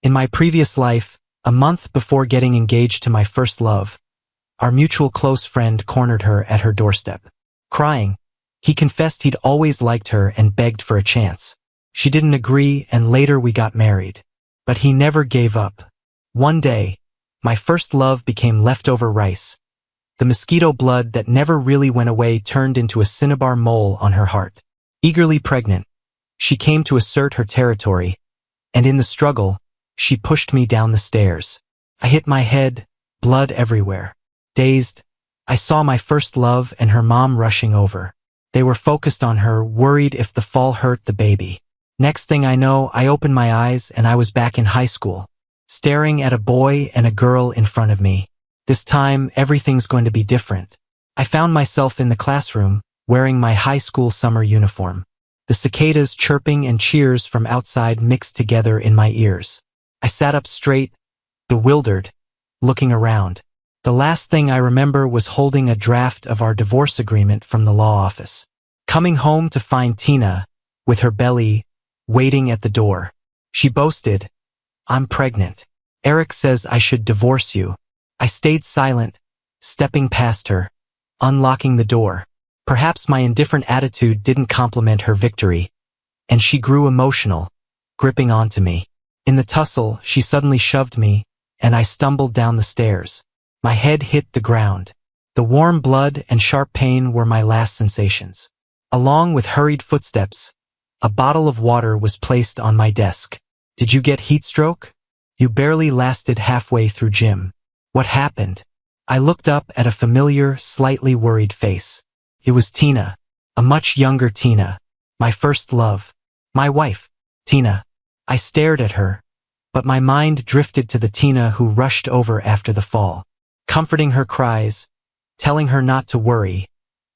In my previous life, a month before getting engaged to my first love, our mutual close friend cornered her at her doorstep. Crying, he confessed he'd always liked her and begged for a chance. She didn't agree, and later we got married. But he never gave up. One day, my first love became leftover rice. The mosquito blood that never really went away turned into a cinnabar mole on her heart. Eagerly pregnant, she came to assert her territory, and in the struggle, she pushed me down the stairs. I hit my head, blood everywhere. Dazed, I saw my first love and her mom rushing over. They were focused on her, worried if the fall hurt the baby. Next thing I know, I opened my eyes and I was back in high school, staring at a boy and a girl in front of me. This time, everything's going to be different. I found myself in the classroom, wearing my high school summer uniform. The cicadas chirping and cheers from outside mixed together in my ears. I sat up straight, bewildered, looking around. The last thing I remember was holding a draft of our divorce agreement from the law office. Coming home to find Tina, with her belly, waiting at the door. She boasted, "I'm pregnant. Eric says I should divorce you." I stayed silent, stepping past her, unlocking the door. Perhaps my indifferent attitude didn't compliment her victory, and she grew emotional, gripping onto me. In the tussle, she suddenly shoved me, and I stumbled down the stairs. My head hit the ground. The warm blood and sharp pain were my last sensations. Along with hurried footsteps, a bottle of water was placed on my desk. "Did you get heat stroke? You barely lasted halfway through gym. What happened?" I looked up at a familiar, slightly worried face. It was Tina, a much younger Tina, my first love, my wife, Tina. I stared at her, but my mind drifted to the Tina who rushed over after the fall, comforting her cries, telling her not to worry,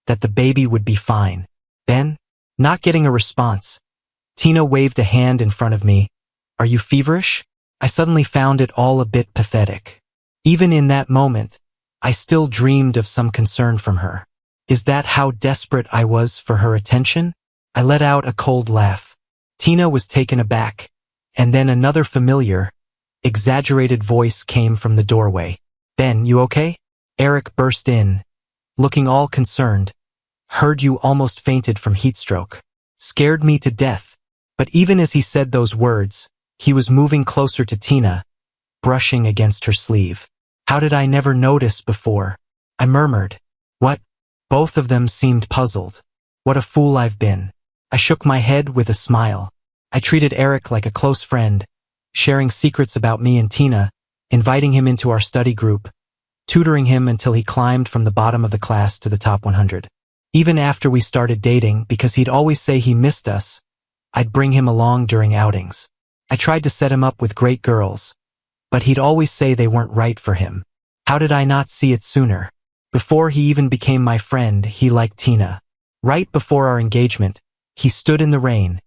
that the baby would be fine. Then, not getting a response, Tina waved a hand in front of me. "Are you feverish?" I suddenly found it all a bit pathetic. Even in that moment, I still dreamed of some concern from her. Is that how desperate I was for her attention? I let out a cold laugh. Tina was taken aback, and then another familiar, exaggerated voice came from the doorway. "Ben, you okay?" Eric burst in, looking all concerned. "Heard you almost fainted from heat stroke." Scared me to death. But even as he said those words, he was moving closer to Tina, brushing against her sleeve. "How did I never notice before?" I murmured. "What?" Both of them seemed puzzled. "What a fool I've been." I shook my head with a smile. I treated Eric like a close friend, sharing secrets about me and Tina, inviting him into our study group, tutoring him until he climbed from the bottom of the class to the top 100. Even after we started dating, because he'd always say he missed us, I'd bring him along during outings. I tried to set him up with great girls, but he'd always say they weren't right for him. How did I not see it sooner? Before he even became my friend, he liked Tina. Right before our engagement, he stood in the rain,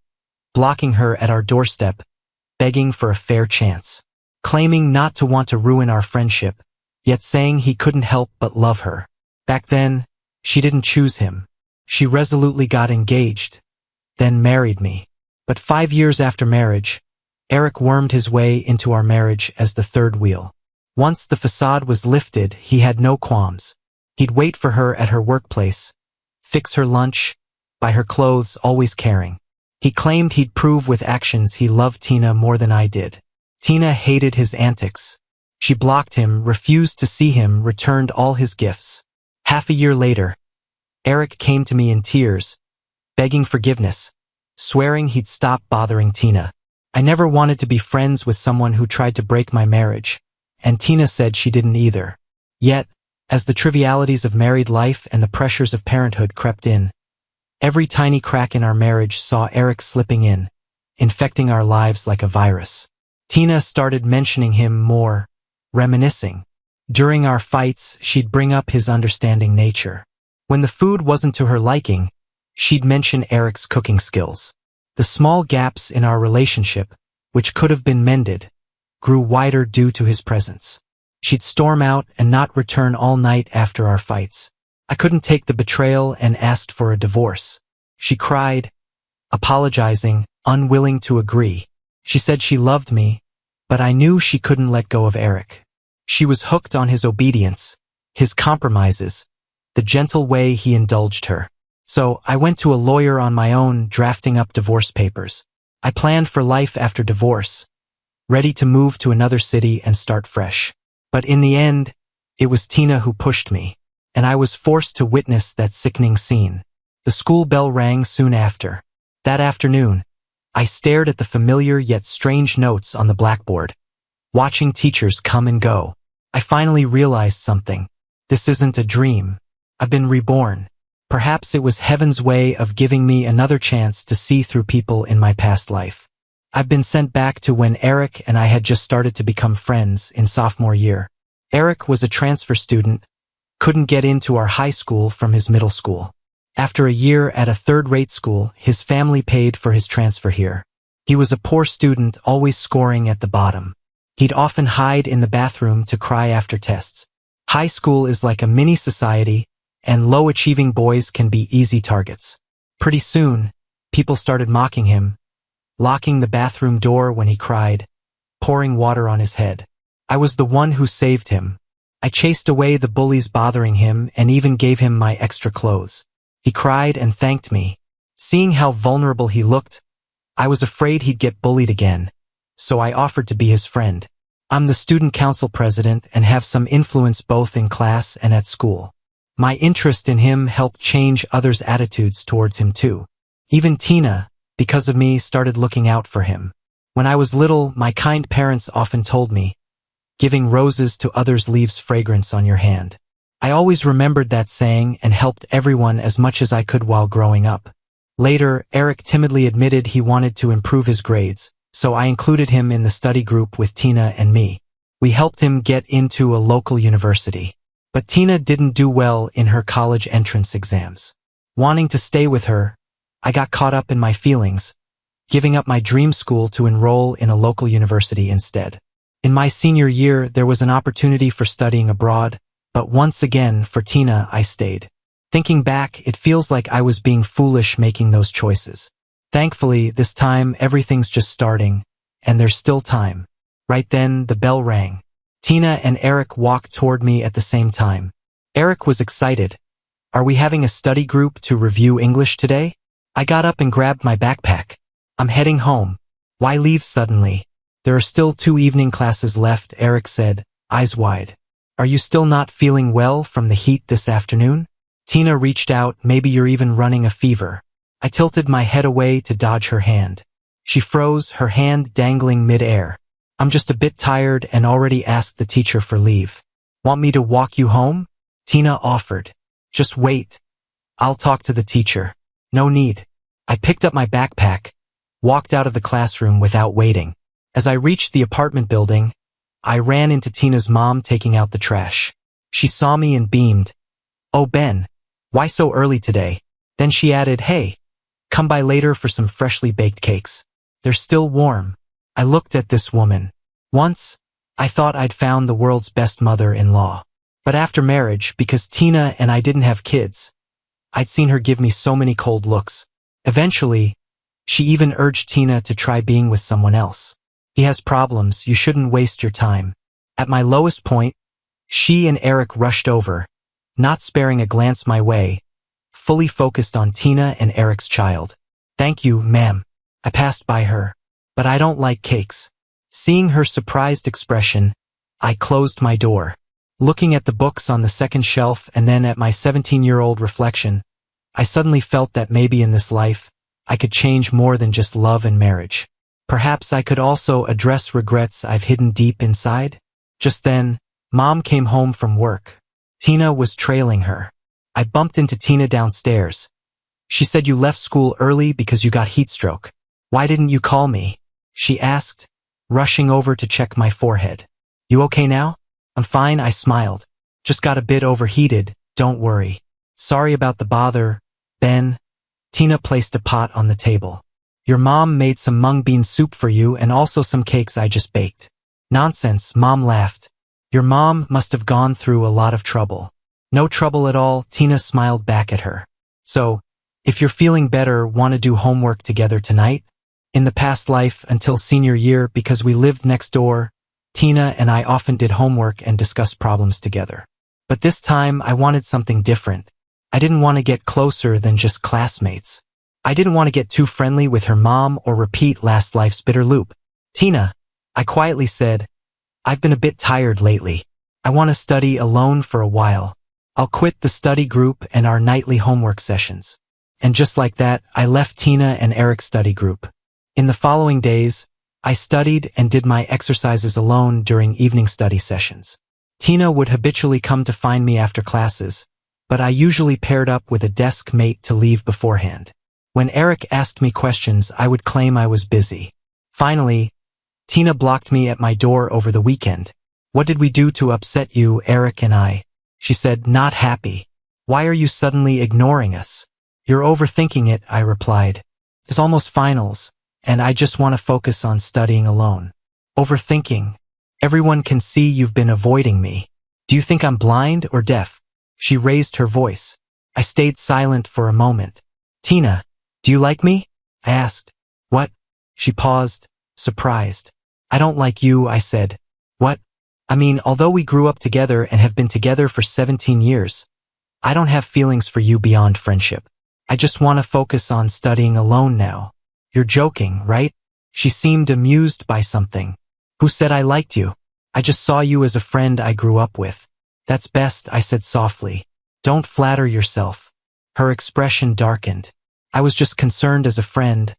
blocking her at our doorstep, begging for a fair chance, claiming not to want to ruin our friendship, yet saying he couldn't help but love her. Back then, she didn't choose him. She resolutely got engaged, then married me. But 5 years after marriage, Eric wormed his way into our marriage as the third wheel. Once the facade was lifted, he had no qualms. He'd wait for her at her workplace, fix her lunch, buy her clothes, always caring. He claimed he'd prove with actions he loved Tina more than I did. Tina hated his antics. She blocked him, refused to see him, returned all his gifts. Half a year later, Eric came to me in tears, begging forgiveness, swearing he'd stop bothering Tina. I never wanted to be friends with someone who tried to break my marriage, and Tina said she didn't either. Yet, as the trivialities of married life and the pressures of parenthood crept in, every tiny crack in our marriage saw Eric slipping in, infecting our lives like a virus. Tina started mentioning him more, reminiscing. During our fights, she'd bring up his understanding nature. When the food wasn't to her liking, she'd mention Eric's cooking skills. The small gaps in our relationship, which could have been mended, grew wider due to his presence. She'd storm out and not return all night after our fights. I couldn't take the betrayal and asked for a divorce. She cried, apologizing, unwilling to agree. She said she loved me, but I knew she couldn't let go of Eric. She was hooked on his obedience, his compromises, the gentle way he indulged her. So I went to a lawyer on my own, drafting up divorce papers. I planned for life after divorce, ready to move to another city and start fresh. But in the end, it was Tina who pushed me, and I was forced to witness that sickening scene. The school bell rang soon after. That afternoon, I stared at the familiar yet strange notes on the blackboard, watching teachers come and go. I finally realized something. This isn't a dream. I've been reborn. Perhaps it was heaven's way of giving me another chance to see through people in my past life. I've been sent back to when Eric and I had just started to become friends in sophomore year. Eric was a transfer student, couldn't get into our high school from his middle school. After a year at a third-rate school, his family paid for his transfer here. He was a poor student, always scoring at the bottom. He'd often hide in the bathroom to cry after tests. High school is like a mini-society, and low-achieving boys can be easy targets. Pretty soon, people started mocking him, locking the bathroom door when he cried, pouring water on his head. I was the one who saved him. I chased away the bullies bothering him and even gave him my extra clothes. He cried and thanked me. Seeing how vulnerable he looked, I was afraid he'd get bullied again, so I offered to be his friend. I'm the student council president and have some influence both in class and at school. My interest in him helped change others' attitudes towards him too. Even Tina, because of me, started looking out for him. When I was little, my kind parents often told me, "Giving roses to others leaves fragrance on your hand." I always remembered that saying and helped everyone as much as I could while growing up. Later, Eric timidly admitted he wanted to improve his grades, so I included him in the study group with Tina and me. We helped him get into a local university. But Tina didn't do well in her college entrance exams. Wanting to stay with her, I got caught up in my feelings, giving up my dream school to enroll in a local university instead. In my senior year, there was an opportunity for studying abroad, but once again, for Tina, I stayed. Thinking back, it feels like I was being foolish making those choices. Thankfully, this time, everything's just starting, and there's still time. Right then, the bell rang. Tina and Eric walked toward me at the same time. Eric was excited. "Are we having a study group to review English today?" I got up and grabbed my backpack. "I'm heading home." "Why leave suddenly?" "There are still 2 evening classes left," Eric said, eyes wide. "Are you still not feeling well from the heat this afternoon?" Tina reached out. "Maybe you're even running a fever." I tilted my head away to dodge her hand. She froze, her hand dangling mid-air. "I'm just a bit tired and already asked the teacher for leave." "Want me to walk you home?" Tina offered. "Just wait. I'll talk to the teacher." "No need." I picked up my backpack, walked out of the classroom without waiting. As I reached the apartment building, I ran into Tina's mom taking out the trash. She saw me and beamed. "Oh, Ben, why so early today?" Then she added, "Hey, come by later for some freshly baked cakes. They're still warm." I looked at this woman. Once, I thought I'd found the world's best mother-in-law. But after marriage, because Tina and I didn't have kids, I'd seen her give me so many cold looks. Eventually, she even urged Tina to try being with someone else. "He has problems, you shouldn't waste your time." At my lowest point, she and Eric rushed over, not sparing a glance my way, fully focused on Tina and Eric's child. "Thank you, ma'am." I passed by her. "But I don't like cakes." Seeing her surprised expression, I closed my door. Looking at the books on the second shelf and then at my 17-year-old reflection, I suddenly felt that maybe in this life, I could change more than just love and marriage. Perhaps I could also address regrets I've hidden deep inside. Just then, Mom came home from work. Tina was trailing her. I bumped into Tina downstairs. She said, "You left school early because you got heat stroke. Why didn't you call me?" she asked, rushing over to check my forehead. "You okay now?" "I'm fine," I smiled. "Just got a bit overheated, don't worry." "Sorry about the bother, Ben." Tina placed a pot on the table. "Your mom made some mung bean soup for you and also some cakes I just baked." "Nonsense," Mom laughed. "Your mom must have gone through a lot of trouble." "No trouble at all," Tina smiled back at her. "So, if you're feeling better, want to do homework together tonight?" In the past life until senior year, because we lived next door, Tina and I often did homework and discussed problems together. But this time I wanted something different. I didn't want to get closer than just classmates. I didn't want to get too friendly with her mom or repeat last life's bitter loop. Tina, I quietly said, I've been a bit tired lately. I want to study alone for a while. I'll quit the study group and our nightly homework sessions. And just like that, I left Tina and Eric's study group. In the following days, I studied and did my exercises alone during evening study sessions. Tina would habitually come to find me after classes, but I usually paired up with a desk mate to leave beforehand. When Eric asked me questions, I would claim I was busy. Finally, Tina blocked me at my door over the weekend. What did we do to upset you, Eric and I? She said, not happy. Why are you suddenly ignoring us? You're overthinking it, I replied. It's almost finals, and I just want to focus on studying alone. Overthinking. Everyone can see you've been avoiding me. Do you think I'm blind or deaf? She raised her voice. I stayed silent for a moment. Tina, do you like me? I asked. What? She paused, surprised. I don't like you, I said. What? I mean, although we grew up together and have been together for 17 years, I don't have feelings for you beyond friendship. I just want to focus on studying alone now. You're joking, right? She seemed amused by something. Who said I liked you? I just saw you as a friend I grew up with. That's best, I said softly. Don't flatter yourself. Her expression darkened. I was just concerned as a friend,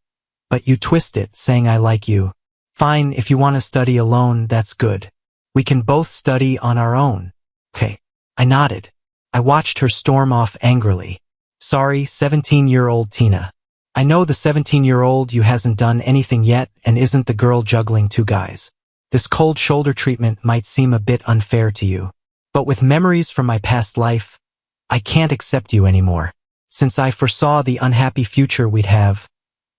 but you twist it, saying I like you. Fine, if you want to study alone, that's good. We can both study on our own. Okay. I nodded. I watched her storm off angrily. Sorry, 17-year-old Tina. I know the 17-year-old you hasn't done anything yet and isn't the girl juggling two guys. This cold shoulder treatment might seem a bit unfair to you. But with memories from my past life, I can't accept you anymore. Since I foresaw the unhappy future we'd have,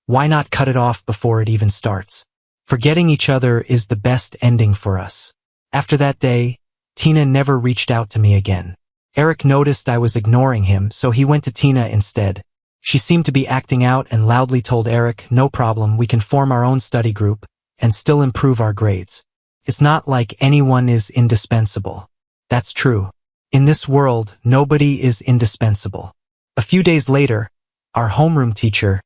why not cut it off before it even starts? Forgetting each other is the best ending for us. After that day, Tina never reached out to me again. Eric noticed I was ignoring him, so he went to Tina instead. She seemed to be acting out and loudly told Eric, no problem, we can form our own study group and still improve our grades. It's not like anyone is indispensable. That's true. In this world, nobody is indispensable. A few days later, our homeroom teacher,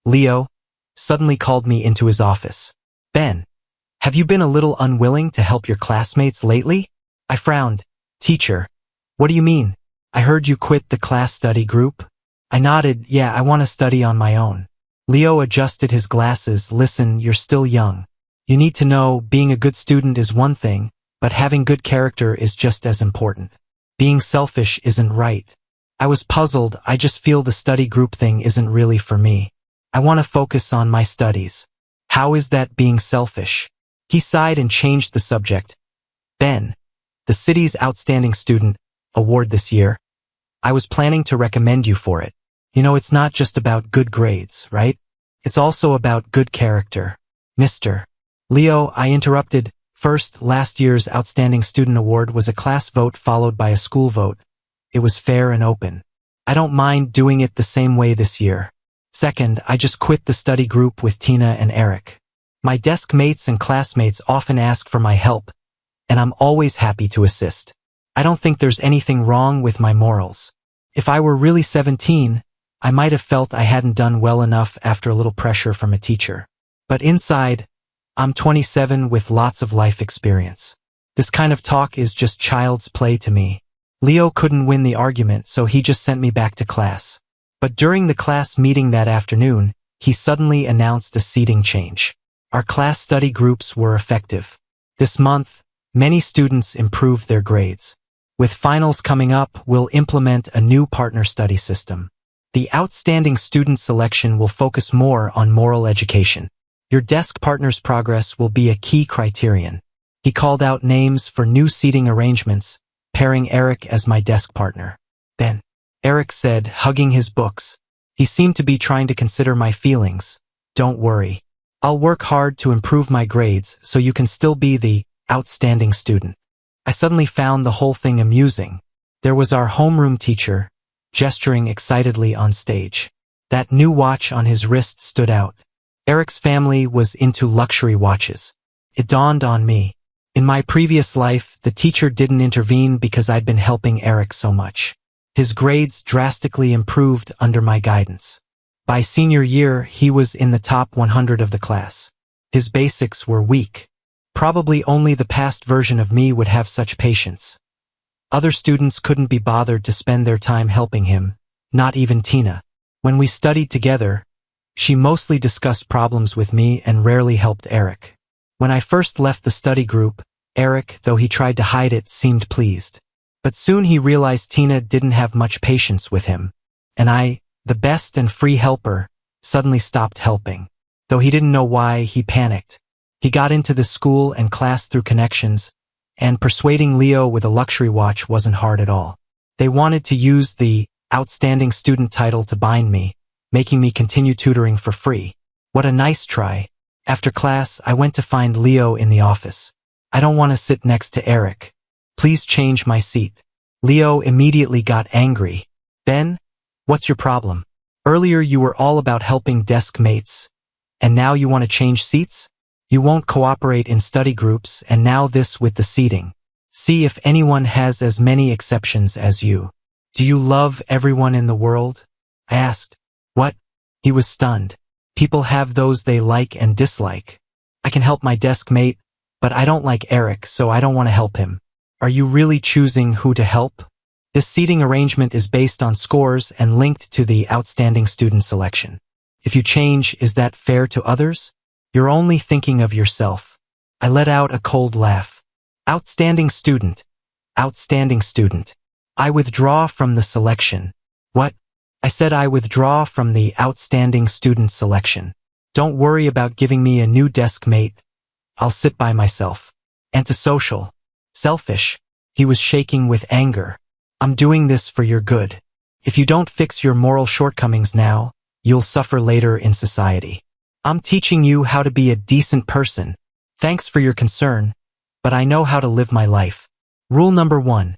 Leo, suddenly called me into his office. Ben, have you been a little unwilling to help your classmates lately? I frowned. Teacher, what do you mean? I heard you quit the class study group. I nodded, yeah, I want to study on my own. Leo adjusted his glasses. Listen, you're still young. You need to know, being a good student is one thing, but having good character is just as important. Being selfish isn't right. I was puzzled. I just feel the study group thing isn't really for me. I want to focus on my studies. How is that being selfish? He sighed and changed the subject. Ben, the city's Outstanding Student Award this year, I was planning to recommend you for it. You know, it's not just about good grades, right? It's also about good character. Mr. Leo, I interrupted. First, last year's Outstanding Student Award was a class vote followed by a school vote. It was fair and open. I don't mind doing it the same way this year. Second, I just quit the study group with Tina and Eric. My desk mates and classmates often ask for my help, and I'm always happy to assist. I don't think there's anything wrong with my morals. If I were really 17, I might have felt I hadn't done well enough after a little pressure from a teacher. But inside, I'm 27 with lots of life experience. This kind of talk is just child's play to me. Leo couldn't win the argument, so he just sent me back to class. But during the class meeting that afternoon, he suddenly announced a seating change. Our class study groups were effective. This month, many students improved their grades. With finals coming up, we'll implement a new partner study system. The outstanding student selection will focus more on moral education. Your desk partner's progress will be a key criterion. He called out names for new seating arrangements, pairing Eric as my desk partner. Then, Eric said, hugging his books. He seemed to be trying to consider my feelings. Don't worry. I'll work hard to improve my grades so you can still be the outstanding student. I suddenly found the whole thing amusing. There was our homeroom teacher, gesturing excitedly on stage. That new watch on his wrist stood out. Eric's family was into luxury watches. It dawned on me. In my previous life, the teacher didn't intervene because I'd been helping Eric so much. His grades drastically improved under my guidance. By senior year, he was in the top 100 of the class. His basics were weak. Probably only the past version of me would have such patience. Other students couldn't be bothered to spend their time helping him, not even Tina. When we studied together, she mostly discussed problems with me and rarely helped Eric. When I first left the study group, Eric, though he tried to hide it, seemed pleased. But soon he realized Tina didn't have much patience with him, and I, the best and free helper, suddenly stopped helping. Though he didn't know why, he panicked. He got into the school and class through connections, and persuading Leo with a luxury watch wasn't hard at all. They wanted to use the outstanding student title to bind me, making me continue tutoring for free. What a nice try. After class, I went to find Leo in the office. I don't want to sit next to Eric. Please change my seat. Leo immediately got angry. Ben, what's your problem? Earlier you were all about helping desk mates, and now you want to change seats? You won't cooperate in study groups, and now this with the seating. See if anyone has as many exceptions as you. Do you love everyone in the world? I asked. What? He was stunned. People have those they like and dislike. I can help my desk mate, but I don't like Eric, so I don't want to help him. Are you really choosing who to help? This seating arrangement is based on scores and linked to the outstanding student selection. If you change, is that fair to others? You're only thinking of yourself. I let out a cold laugh. Outstanding student. Outstanding student. I withdraw from the selection. What? I said I withdraw from the outstanding student selection. Don't worry about giving me a new desk mate. I'll sit by myself. Antisocial. Selfish. He was shaking with anger. I'm doing this for your good. If you don't fix your moral shortcomings now, you'll suffer later in society. I'm teaching you how to be a decent person. Thanks for your concern, but I know how to live my life. Rule number 1.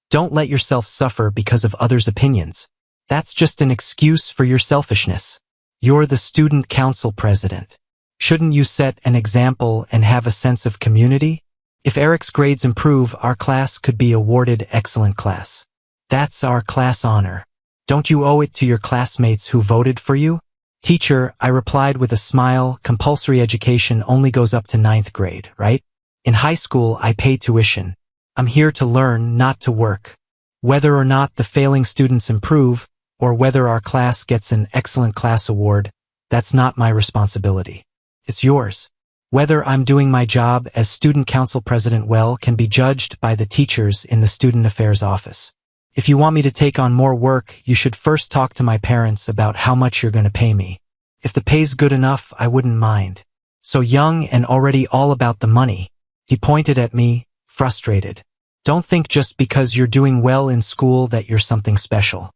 Don't let yourself suffer because of others' opinions. That's just an excuse for your selfishness. You're the student council president. Shouldn't you set an example and have a sense of community? If Eric's grades improve, our class could be awarded excellent class. That's our class honor. Don't you owe it to your classmates who voted for you? Teacher, I replied with a smile, compulsory education only goes up to 9th grade, right? In high school, I pay tuition. I'm here to learn, not to work. Whether or not the failing students improve, or whether our class gets an excellent class award, that's not my responsibility. It's yours. Whether I'm doing my job as student council president well can be judged by the teachers in the student affairs office. If you want me to take on more work, you should first talk to my parents about how much you're going to pay me. If the pay's good enough, I wouldn't mind. So young and already all about the money. He pointed at me, frustrated. Don't think just because you're doing well in school that you're something special.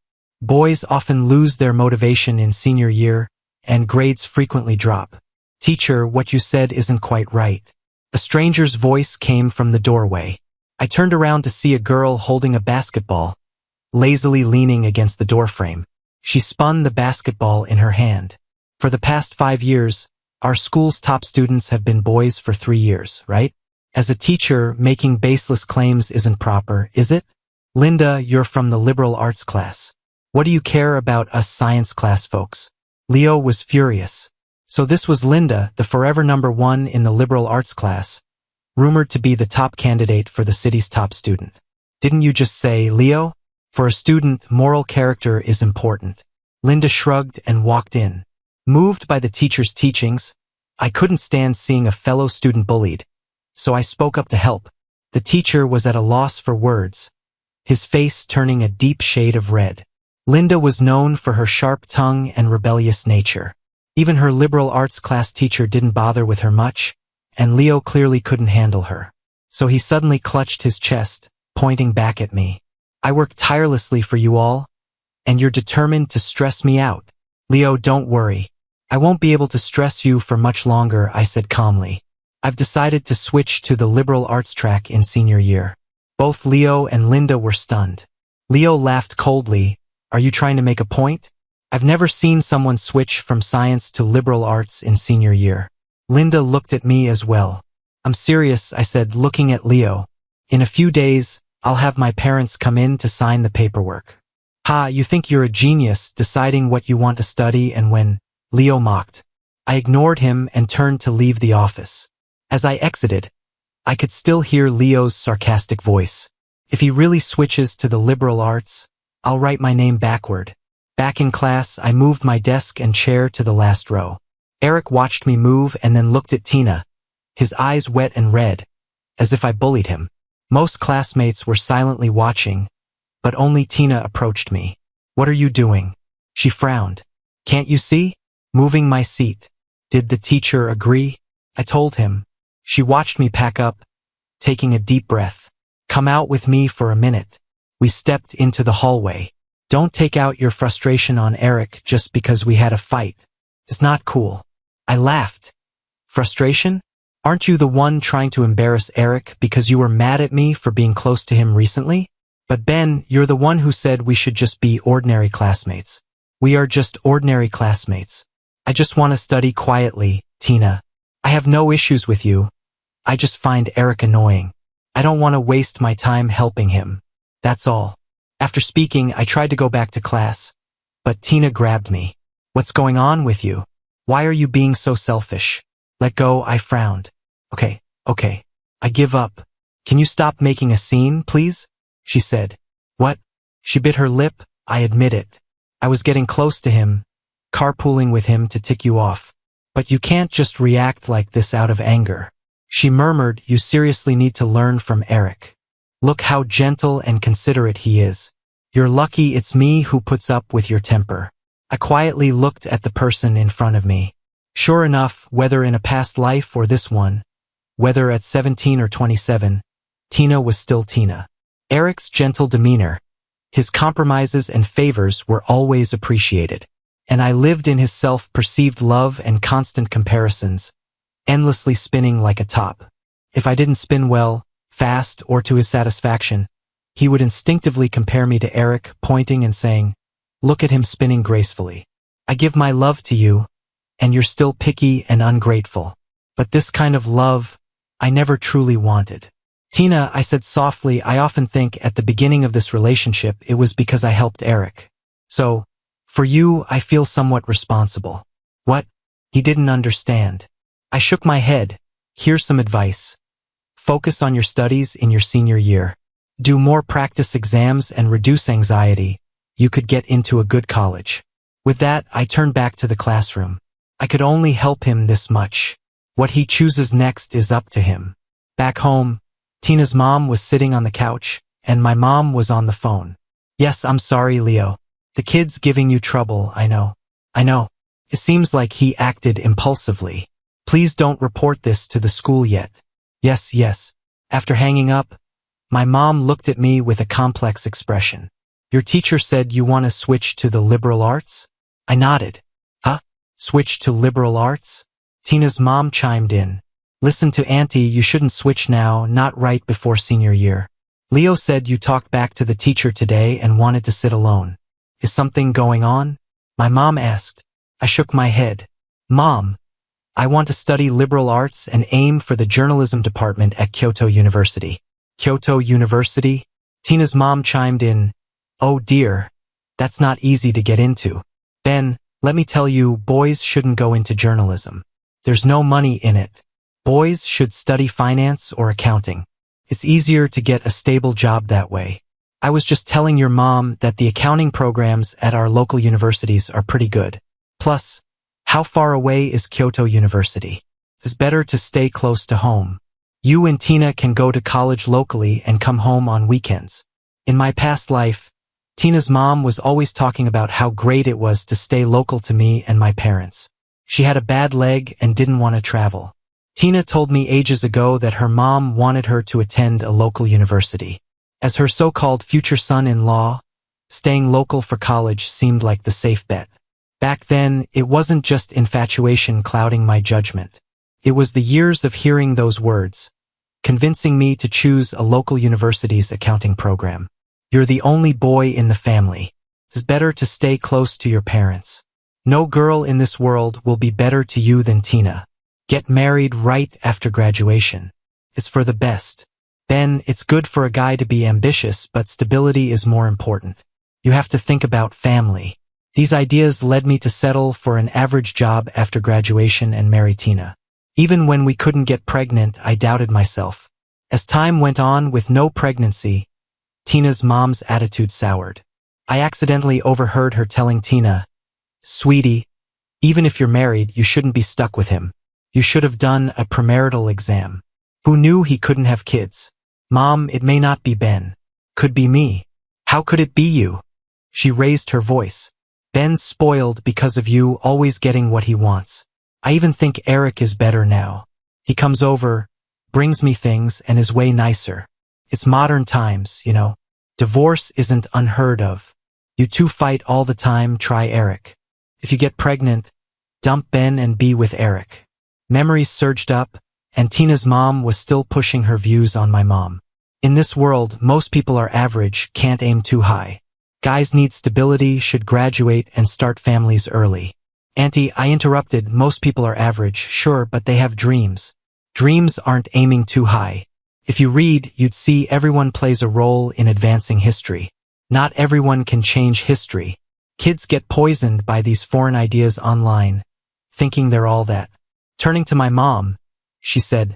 Boys often lose their motivation in senior year, and grades frequently drop. Teacher, what you said isn't quite right. A stranger's voice came from the doorway. I turned around to see a girl holding a basketball, lazily leaning against the doorframe. She spun the basketball in her hand. For the past 5 years, our school's top students have been boys for 3 years, right? As a teacher, making baseless claims isn't proper, is it? Linda, you're from the liberal arts class. What do you care about us science class folks? Leo was furious. So this was Linda, the forever #1 in the liberal arts class, rumored to be the top candidate for the city's top student. Didn't you just say, Leo? For a student, moral character is important. Linda shrugged and walked in. Moved by the teacher's teachings, I couldn't stand seeing a fellow student bullied, so I spoke up to help. The teacher was at a loss for words, his face turning a deep shade of red. Linda was known for her sharp tongue and rebellious nature. Even her liberal arts class teacher didn't bother with her much, and Leo clearly couldn't handle her. So he suddenly clutched his chest, pointing back at me. I work tirelessly for you all, and you're determined to stress me out. Leo, don't worry. I won't be able to stress you for much longer, I said calmly. I've decided to switch to the liberal arts track in senior year. Both Leo and Linda were stunned. Leo laughed coldly. Are you trying to make a point? I've never seen someone switch from science to liberal arts in senior year. Linda looked at me as well. I'm serious, I said, looking at Leo. In a few days, I'll have my parents come in to sign the paperwork. Ha, you think you're a genius, deciding what you want to study and when? Leo mocked. I ignored him and turned to leave the office. As I exited, I could still hear Leo's sarcastic voice. If he really switches to the liberal arts, I'll write my name backward. Back in class, I moved my desk and chair to the last row. Eric watched me move and then looked at Tina, his eyes wet and red, as if I bullied him. Most classmates were silently watching, but only Tina approached me. What are you doing? She frowned. Can't you see? Moving my seat. Did the teacher agree? I told him. She watched me pack up, taking a deep breath. Come out with me for a minute. We stepped into the hallway. Don't take out your frustration on Eric just because we had a fight. It's not cool. I laughed. Frustration? Aren't you the one trying to embarrass Eric because you were mad at me for being close to him recently? But Ben, you're the one who said we should just be ordinary classmates. We are just ordinary classmates. I just want to study quietly, Tina. I have no issues with you. I just find Eric annoying. I don't want to waste my time helping him. That's all. After speaking, I tried to go back to class, but Tina grabbed me. What's going on with you? Why are you being so selfish? Let go, I frowned. Okay. I give up. Can you stop making a scene, please? She said. What? She bit her lip. I admit it. I was getting close to him, carpooling with him to tick you off. But you can't just react like this out of anger. She murmured, you seriously need to learn from Eric. Look how gentle and considerate he is. You're lucky it's me who puts up with your temper. I quietly looked at the person in front of me. Sure enough, whether in a past life or this one, whether at 17 or 27, Tina was still Tina. Eric's gentle demeanor, his compromises and favors were always appreciated. And I lived in his self-perceived love and constant comparisons, endlessly spinning like a top. If I didn't spin well, fast, or to his satisfaction, he would instinctively compare me to Eric, pointing and saying, look at him spinning gracefully. I give my love to you, and you're still picky and ungrateful. But this kind of love, I never truly wanted. Tina, I said softly, I often think at the beginning of this relationship it was because I helped Eric. So, for you, I feel somewhat responsible. What? He didn't understand. I shook my head. Here's some advice. Focus on your studies in your senior year. Do more practice exams and reduce anxiety. You could get into a good college. With that, I turned back to the classroom. I could only help him this much. What he chooses next is up to him. Back home, Tina's mom was sitting on the couch, and my mom was on the phone. Yes, I'm sorry, Leo. The kid's giving you trouble, I know. It seems like he acted impulsively. Please don't report this to the school yet. Yes. After hanging up, my mom looked at me with a complex expression. Your teacher said you want to switch to the liberal arts? I nodded. Huh? Switch to liberal arts? Tina's mom chimed in. Listen to Auntie, you shouldn't switch now, not right before senior year. Leo said you talked back to the teacher today and wanted to sit alone. Is something going on? My mom asked. I shook my head. Mom, I want to study liberal arts and aim for the journalism department at Kyoto University. Kyoto University? Tina's mom chimed in. Oh dear, that's not easy to get into. Ben, let me tell you, boys shouldn't go into journalism. There's no money in it. Boys should study finance or accounting. It's easier to get a stable job that way. I was just telling your mom that the accounting programs at our local universities are pretty good. Plus, how far away is Kyoto University? It's better to stay close to home. You and Tina can go to college locally and come home on weekends. In my past life, Tina's mom was always talking about how great it was to stay local to me and my parents. She had a bad leg and didn't want to travel. Tina told me ages ago that her mom wanted her to attend a local university. As her so-called future son-in-law, staying local for college seemed like the safe bet. Back then, it wasn't just infatuation clouding my judgment. It was the years of hearing those words, convincing me to choose a local university's accounting program. You're the only boy in the family. It's better to stay close to your parents. No girl in this world will be better to you than Tina. Get married right after graduation. It's for the best. Ben, it's good for a guy to be ambitious, but stability is more important. You have to think about family. These ideas led me to settle for an average job after graduation and marry Tina. Even when we couldn't get pregnant, I doubted myself. As time went on with no pregnancy, Tina's mom's attitude soured. I accidentally overheard her telling Tina, "Sweetie, even if you're married, you shouldn't be stuck with him. You should have done a premarital exam. Who knew he couldn't have kids? Mom, it may not be Ben. Could be me. How could it be you?" She raised her voice. "Ben's spoiled because of you always getting what he wants. I even think Eric is better now. He comes over, brings me things, and is way nicer. It's modern times, you know. Divorce isn't unheard of. You two fight all the time, try Eric. If you get pregnant, dump Ben and be with Eric." Memories surged up, and Tina's mom was still pushing her views on my mom. In this world, most people are average, can't aim too high. Guys need stability, should graduate, and start families early. Auntie, I interrupted, most people are average, sure, but they have dreams. Dreams aren't aiming too high. If you read, you'd see everyone plays a role in advancing history. Not everyone can change history. Kids get poisoned by these foreign ideas online, thinking they're all that. Turning to my mom, she said,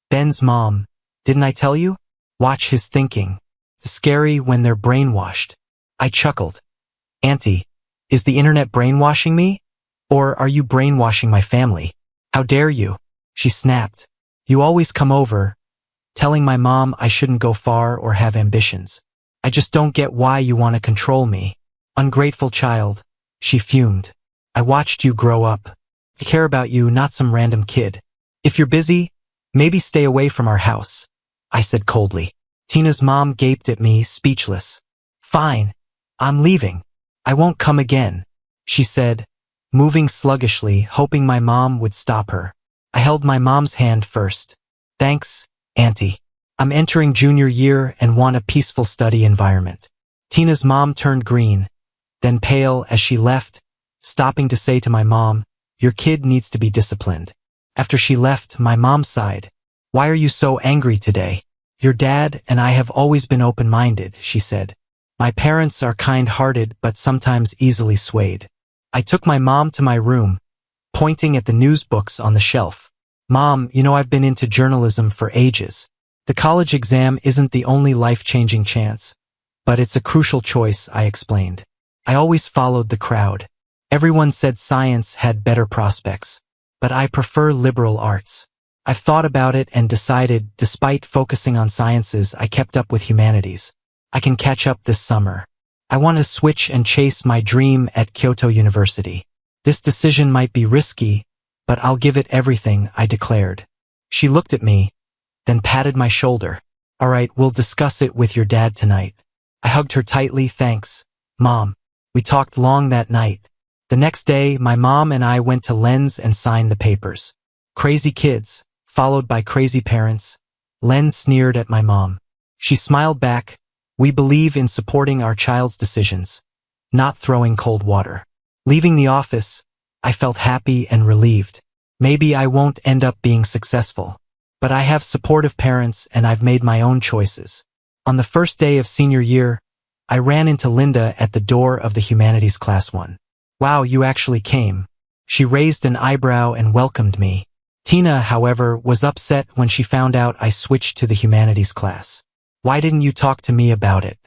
"Ben's mom, didn't I tell you? Watch his thinking. It's scary when they're brainwashed." I chuckled. "Auntie, is the internet brainwashing me? Or are you brainwashing my family? How dare you?" She snapped. "You always come over, telling my mom I shouldn't go far or have ambitions. I just don't get why you want to control me. Ungrateful child," she fumed. "I watched you grow up. I care about you, not some random kid. If you're busy, maybe stay away from our house," I said coldly. Tina's mom gaped at me, speechless. "Fine, I'm leaving. I won't come again," she said, moving sluggishly, hoping my mom would stop her. I held my mom's hand first. "Thanks, Auntie. I'm entering junior year and want a peaceful study environment." Tina's mom turned green, then pale as she left, stopping to say to my mom, "Your kid needs to be disciplined." After she left, my mom sighed. "Why are you so angry today?" "Your dad and I have always been open-minded," she said. "My parents are kind-hearted but sometimes easily swayed." I took my mom to my room, pointing at the news books on the shelf. "Mom, you know I've been into journalism for ages. The college exam isn't the only life-changing chance, but it's a crucial choice," I explained. "I always followed the crowd. Everyone said science had better prospects, but I prefer liberal arts. I've thought about it and decided, despite focusing on sciences, I kept up with humanities. I can catch up this summer. I want to switch and chase my dream at Kyoto University. This decision might be risky, but I'll give it everything," I declared. She looked at me, then patted my shoulder. "All right, we'll discuss it with your dad tonight." I hugged her tightly. "Thanks, Mom." We talked long that night. The next day, my mom and I went to Lens and signed the papers. Crazy kids, followed by crazy parents. Lens sneered at my mom. She smiled back. "We believe in supporting our child's decisions, not throwing cold water." Leaving the office, I felt happy and relieved. Maybe I won't end up being successful, but I have supportive parents and I've made my own choices. On the first day of senior year, I ran into Linda at the door of the humanities class 1. "Wow, you actually came." She raised an eyebrow and welcomed me. Tina, however, was upset when she found out I switched to the humanities class. "Why didn't you talk to me about it?"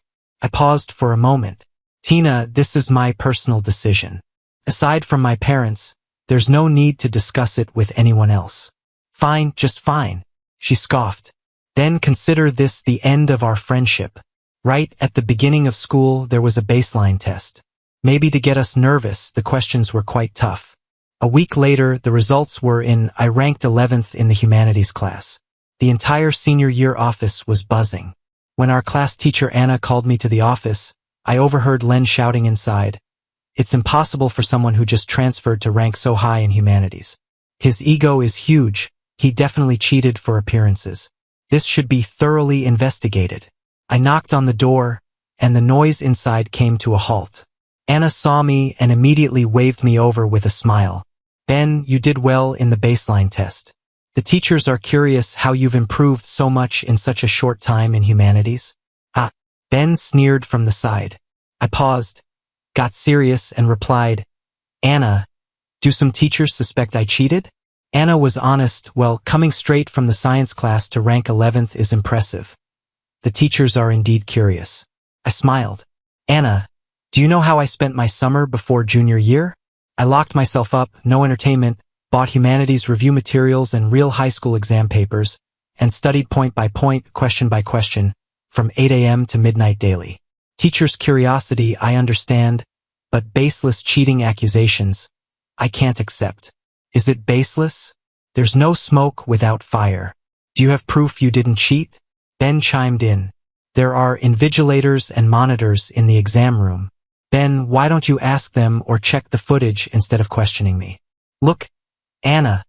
I paused for a moment. "Tina, this is my personal decision. Aside from my parents, there's no need to discuss it with anyone else." "Fine, just fine," she scoffed. "Then consider this the end of our friendship. Right at the beginning of school, there was a baseline test. Maybe to get us nervous, the questions were quite tough. A week later, the results were in. I ranked 11th in the humanities class. The entire senior year office was buzzing. When our class teacher Anna called me to the office, I overheard Len shouting inside, "It's impossible for someone who just transferred to rank so high in humanities. His ego is huge. He definitely cheated for appearances. This should be thoroughly investigated." I knocked on the door, and the noise inside came to a halt. Anna saw me and immediately waved me over with a smile. Ben, you did well in the baseline test. The teachers are curious how you've improved so much in such a short time in humanities. Ah, Ben sneered from the side. I paused, got serious, and replied, Anna, do some teachers suspect I cheated? Anna was honest. Well, coming straight from the science class to rank 11th is impressive. The teachers are indeed curious. I smiled. Anna, do you know how I spent my summer before junior year? I locked myself up, no entertainment, bought humanities review materials and real high school exam papers, and studied point by point, question by question, from 8 a.m. to midnight daily. Teachers' curiosity, I understand, but baseless cheating accusations, I can't accept. Is it baseless? There's no smoke without fire. Do you have proof you didn't cheat? Ben chimed in. There are invigilators and monitors in the exam room. Ben, why don't you ask them or check the footage instead of questioning me? Look, Anna,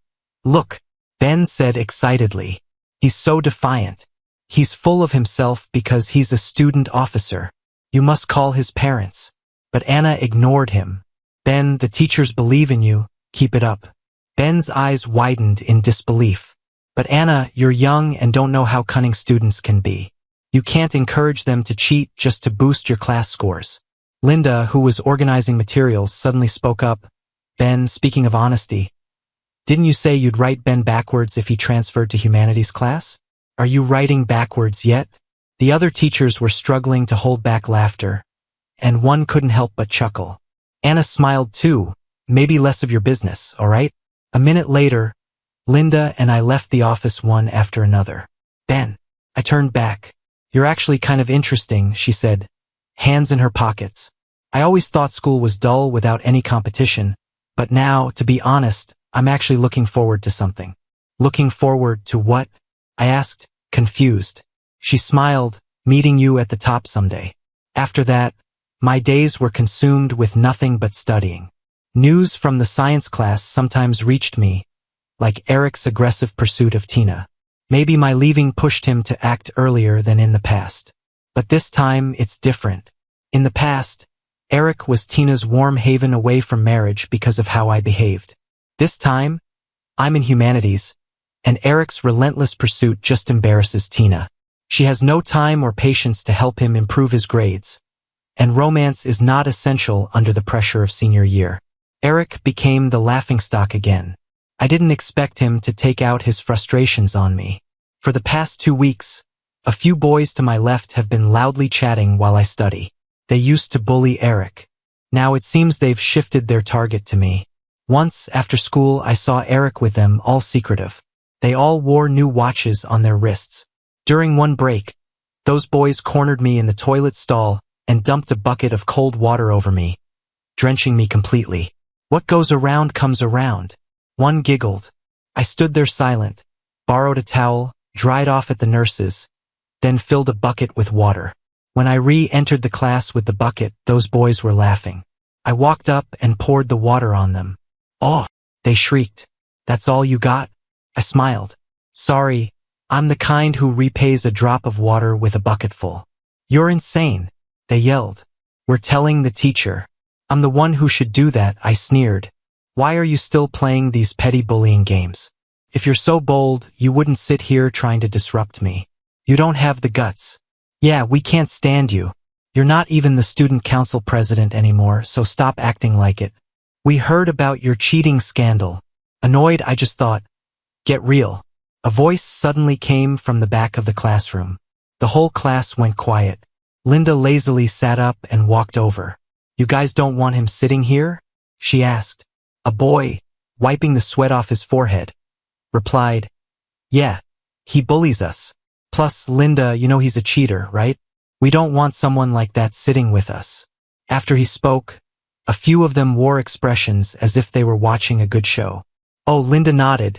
look, Ben said excitedly. He's so defiant. He's full of himself because he's a student officer. You must call his parents. But Anna ignored him. Ben, the teachers believe in you. Keep it up. Ben's eyes widened in disbelief. But Anna, you're young and don't know how cunning students can be. You can't encourage them to cheat just to boost your class scores. Linda, who was organizing materials, suddenly spoke up. Ben, speaking of honesty, didn't you say you'd write Ben backwards if he transferred to humanities class? Are you writing backwards yet? The other teachers were struggling to hold back laughter, and one couldn't help but chuckle. Anna smiled too. Maybe less of your business, all right? A minute later, Linda and I left the office one after another. Ben, I turned back. You're actually kind of interesting, she said, hands in her pockets. I always thought school was dull without any competition, but now, to be honest, I'm actually looking forward to something. Looking forward to what? I asked, confused. She smiled, meeting you at the top someday. After that, my days were consumed with nothing but studying. News from the science class sometimes reached me, like Eric's aggressive pursuit of Tina. Maybe my leaving pushed him to act earlier than in the past. But this time, it's different. In the past, Eric was Tina's warm haven away from marriage because of how I behaved. This time, I'm in humanities, and Eric's relentless pursuit just embarrasses Tina. She has no time or patience to help him improve his grades, and romance is not essential under the pressure of senior year. Eric became the laughingstock again. I didn't expect him to take out his frustrations on me. For the past 2 weeks, a few boys to my left have been loudly chatting while I study. They used to bully Eric. Now it seems they've shifted their target to me. Once, after school, I saw Eric with them, all secretive. They all wore new watches on their wrists. During one break, those boys cornered me in the toilet stall and dumped a bucket of cold water over me, drenching me completely. What goes around comes around. One giggled. I stood there silent, borrowed a towel, dried off at the nurses, then filled a bucket with water. When I re-entered the class with the bucket, those boys were laughing. I walked up and poured the water on them. Oh, they shrieked. That's all you got? I smiled. Sorry, I'm the kind who repays a drop of water with a bucketful. You're insane, they yelled. We're telling the teacher. I'm the one who should do that, I sneered. Why are you still playing these petty bullying games? If you're so bold, you wouldn't sit here trying to disrupt me. You don't have the guts. Yeah, we can't stand you. You're not even the student council president anymore, so stop acting like it. We heard about your cheating scandal. Annoyed, I just thought, get real. A voice suddenly came from the back of the classroom. The whole class went quiet. Linda lazily sat up and walked over. You guys don't want him sitting here? She asked. A boy, wiping the sweat off his forehead, replied, yeah, he bullies us. Plus, Linda, you know he's a cheater, right? We don't want someone like that sitting with us. After he spoke, a few of them wore expressions as if they were watching a good show. Oh, Linda nodded,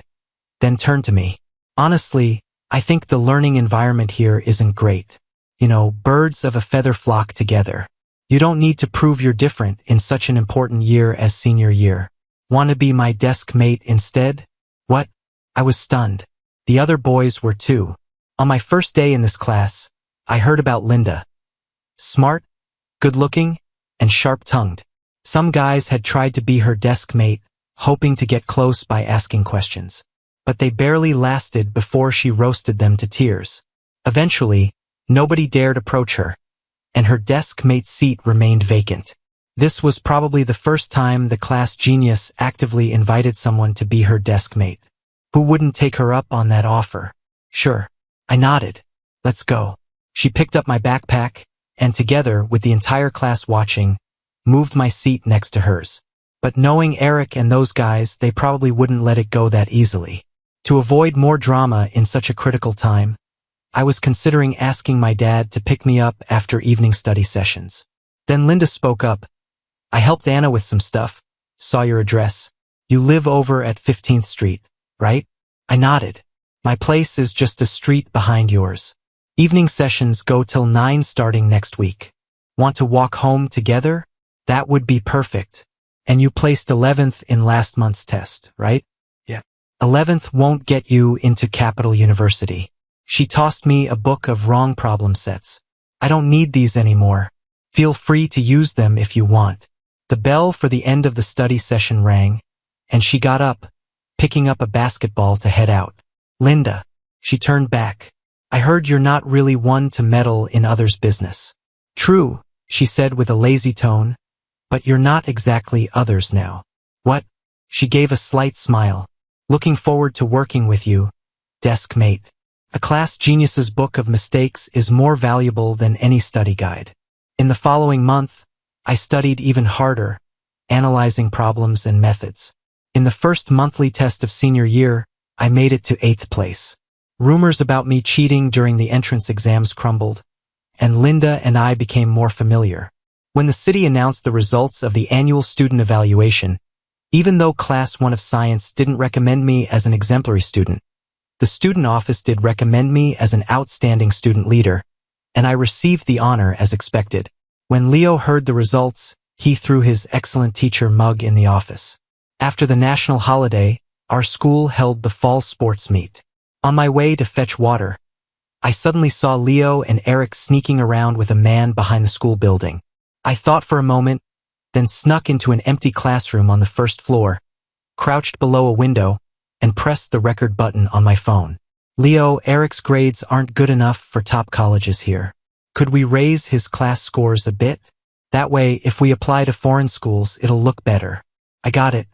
then turned to me. Honestly, I think the learning environment here isn't great. You know, birds of a feather flock together. You don't need to prove you're different in such an important year as senior year. Want to be my desk mate instead? What? I was stunned. The other boys were too. On my first day in this class, I heard about Linda. Smart, good-looking, and sharp-tongued. Some guys had tried to be her desk mate, hoping to get close by asking questions. But they barely lasted before she roasted them to tears. Eventually, nobody dared approach her, and her desk mate's seat remained vacant. This was probably the first time the class genius actively invited someone to be her desk mate. Who wouldn't take her up on that offer? Sure. I nodded. Let's go. She picked up my backpack, and together, with the entire class watching, moved my seat next to hers. But knowing Eric and those guys, they probably wouldn't let it go that easily. To avoid more drama in such a critical time, I was considering asking my dad to pick me up after evening study sessions. Then Linda spoke up. I helped Anna with some stuff. Saw your address. You live over at 15th Street, right? I nodded. My place is just a street behind yours. Evening sessions go till 9 starting next week. Want to walk home together? That would be perfect. And you placed 11th in last month's test, right? Yeah. 11th won't get you into Capital University. She tossed me a book of wrong problem sets. I don't need these anymore. Feel free to use them if you want. The bell for the end of the study session rang, and she got up, picking up a basketball to head out. Linda. She turned back. I heard you're not really one to meddle in others' business. True, she said with a lazy tone, but you're not exactly others now. What? She gave a slight smile. Looking forward to working with you, desk mate. A class genius's book of mistakes is more valuable than any study guide. In the following month, I studied even harder, analyzing problems and methods. In the first monthly test of senior year, I made it to 8th place. Rumors about me cheating during the entrance exams crumbled, and Linda and I became more familiar. When the city announced the results of the annual student evaluation, even though Class 1 of Science didn't recommend me as an exemplary student, the student office did recommend me as an outstanding student leader, and I received the honor as expected. When Leo heard the results, he threw his excellent teacher mug in the office. After the national holiday, our school held the fall sports meet. On my way to fetch water, I suddenly saw Leo and Eric sneaking around with a man behind the school building. I thought for a moment, then snuck into an empty classroom on the first floor, crouched below a window, and pressed the record button on my phone. Leo, Eric's grades aren't good enough for top colleges here. Could we raise his class scores a bit? That way, if we apply to foreign schools, it'll look better. I got it.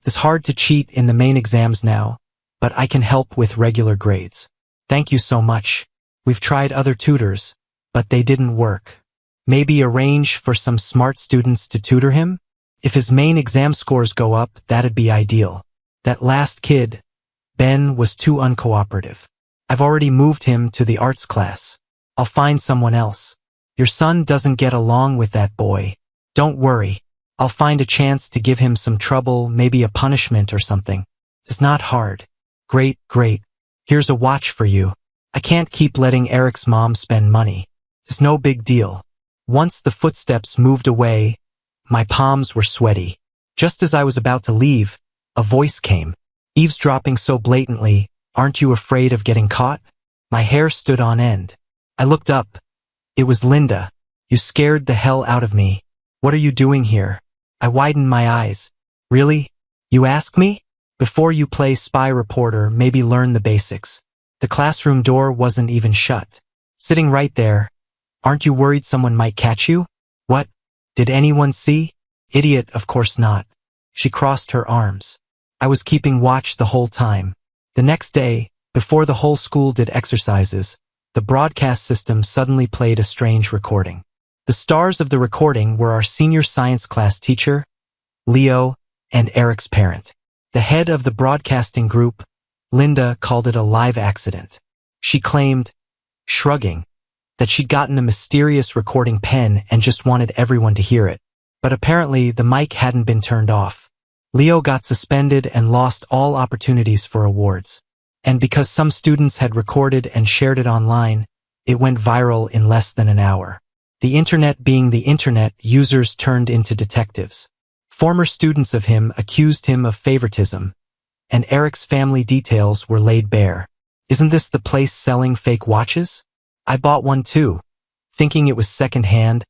It's hard to cheat in the main exams now, but I can help with regular grades. Thank you so much. We've tried other tutors, but they didn't work. Maybe arrange for some smart students to tutor him? If his main exam scores go up, that'd be ideal. That last kid, Ben, was too uncooperative. I've already moved him to the arts class. I'll find someone else. Your son doesn't get along with that boy. Don't worry. I'll find a chance to give him some trouble, maybe a punishment or something. It's not hard. Great, great. Here's a watch for you. I can't keep letting Eric's mom spend money. It's no big deal. Once the footsteps moved away, my palms were sweaty. Just as I was about to leave, a voice came. Eavesdropping so blatantly, aren't you afraid of getting caught? My hair stood on end. I looked up. It was Linda. You scared the hell out of me. What are you doing here? I widened my eyes. Really? You ask me? Before you play spy reporter, maybe learn the basics. The classroom door wasn't even shut. Sitting right there. Aren't you worried someone might catch you? What? Did anyone see? Idiot, of course not. She crossed her arms. I was keeping watch the whole time. The next day, before the whole school did exercises, the broadcast system suddenly played a strange recording. The stars of the recording were our senior science class teacher, Leo, and Eric's parent. The head of the broadcasting group, Linda, called it a live accident. She claimed, shrugging, that she'd gotten a mysterious recording pen and just wanted everyone to hear it. But apparently the mic hadn't been turned off. Leo got suspended and lost all opportunities for awards. And because some students had recorded and shared it online, it went viral in less than an hour. The internet being the internet, users turned into detectives. Former students of him accused him of favoritism, and Eric's family details were laid bare. Isn't this the place selling fake watches? I bought one too, thinking it was second-hand,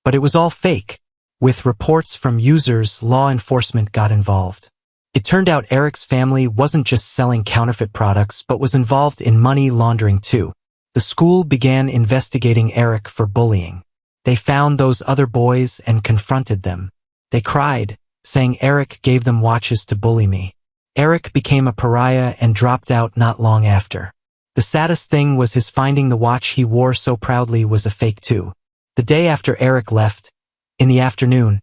but it was all fake. With reports from users, law enforcement got involved. It turned out Eric's family wasn't just selling counterfeit products but was involved in money laundering too. The school began investigating Eric for bullying. They found those other boys and confronted them. They cried, saying Eric gave them watches to bully me. Eric became a pariah and dropped out not long after. The saddest thing was his finding the watch he wore so proudly was a fake too. The day after Eric left, in the afternoon,